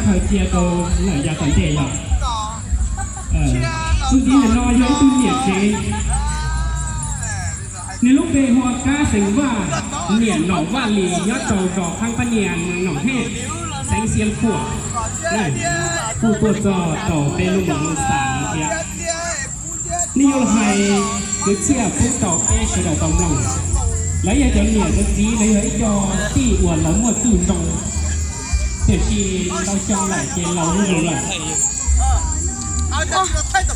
thời chia đồ lại gia tận đề rồi tôi đi là lo cho tôi nhiệt chế nếu lúc về họ ca sánh và niệm nỏ và lì nhót đầu đỏ khang pan niệm nỏ hết sánh xiên khủa này phụ thuộc cho tổ bên lùng bằng sản kiaนี่เราให้คือเชื่อผู้ต่อเอ๊ะจะได้ตรงหลังแล้วยังจะเหนียวจะจีเลยให้จอที่อ้วนแล้วหมดตื่นตรงเดี๋ยวทีเราจังไหลเกณฑ์เราไม่รู้เลย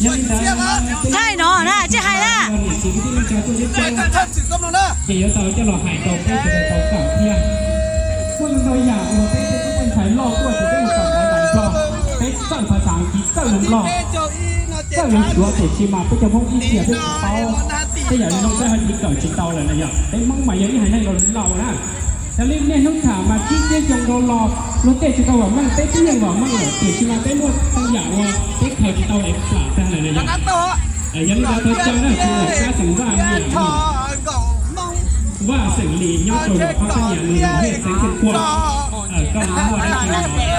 ยังได้ใช่เนาะนะเจ๊ไฮล่ะจริงที่มันจะตัวเจ๊เกี่ยวต่อจะหล่อหายตรงเอ๊ะจะได้ตรงกับเพียงพวกเราอยากเราเอ๊ะจะต้องใช้ล่อตัวจะได้สั่งหลายๆรอบเอ๊ะสั่งภาษาอังกฤษสั่งหนึ่งรอบ这人主要是起码不叫碰一些的包，这人弄这还一个知道了那样，哎，蒙买人还那个老啦，แต่เรื่องเนี่ยน้องถามมาที่เจ๊ยงโดนรอรถเตะจะเขาว่ามั่งเตะที่ยังว่ามั่งเหรอเตะชิมาเตะนวดตั้งอย่างว่าเตะใครจะเอาไอ้ปลาตั้งอะไรเนี่ยไอ้ยันเราเธอเจ้าน่ะคือแค่สังว่าเนี่ยว่าสิ่งนี้ย่อตัวเขาเป็นอย่างนึงเฮ็ดสิ่งเป็นควบก็รู้ว่าได้กิน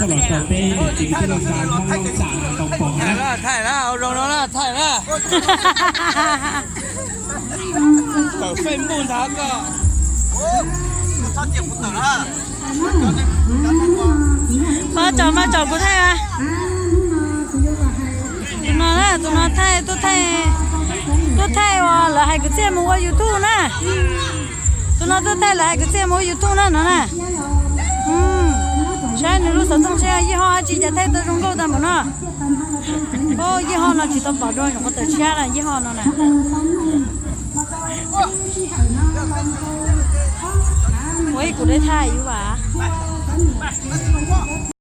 ตลอดต่อไปจริงที่เราการห้องเราสารตองฟองนะถ่ายแล้วเอาลงแล้วถ่ายแล้วเปิดเฟซบุ๊กทักก็มาจอกูไทยอ่ะตัวน้าไทยวะแล้วให้กูเจ้ามัวยูทูบนะตัวน้าไทยแล้วให้กูเจ้ามัวยูทูบนะน่ะใช่你如果中车以后直接带到中国的么呢？哦，以后呢就到保障我的车了，以后呢呢。我也过来ถ่ายอยู่ว่ะ